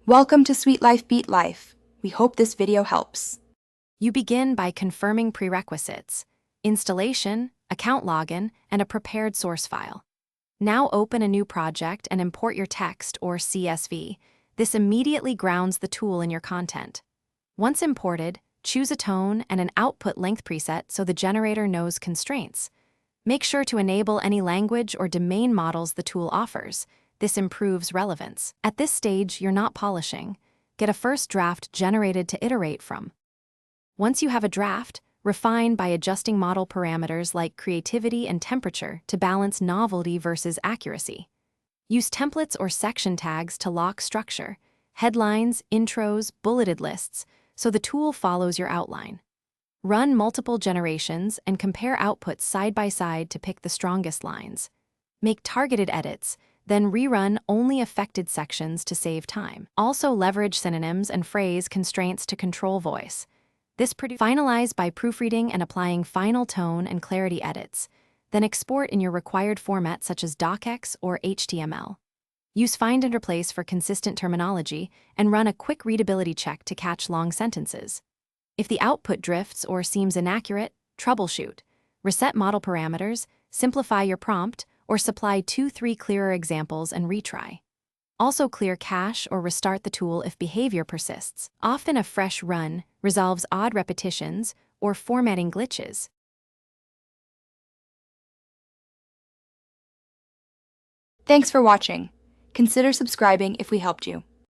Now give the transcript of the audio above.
Welcome to Sweet Life Beat Life. We hope this video helps. You begin by confirming prerequisites: installation, account login, and a prepared source file. Now open a new project and import your text or CSV. This immediately grounds the tool in your content. Once imported, choose a tone and an output length preset so the generator knows constraints. Make sure to enable any language or domain models the tool offers. This improves relevance. At this stage, you're not polishing. Get a first draft generated to iterate from. Once you have a draft, refine by adjusting model parameters like creativity and temperature to balance novelty versus accuracy. Use templates or section tags to lock structure, headlines, intros, bulleted lists, so the tool follows your outline. Run multiple generations and compare outputs side by side to pick the strongest lines. Make targeted edits, then rerun only affected sections to save time. Also leverage synonyms and phrase constraints to control voice. Finalize by proofreading and applying final tone and clarity edits. Then export in your required format such as docx or HTML. Use find and replace for consistent terminology and run a quick readability check to catch long sentences. If the output drifts or seems inaccurate, troubleshoot. Reset model parameters, simplify your prompt, or supply 2-3 clearer examples and retry. Also clear cache or restart the tool if behavior persists. Often a fresh run resolves odd repetitions or formatting glitches. Thanks for watching. Consider subscribing if we helped you.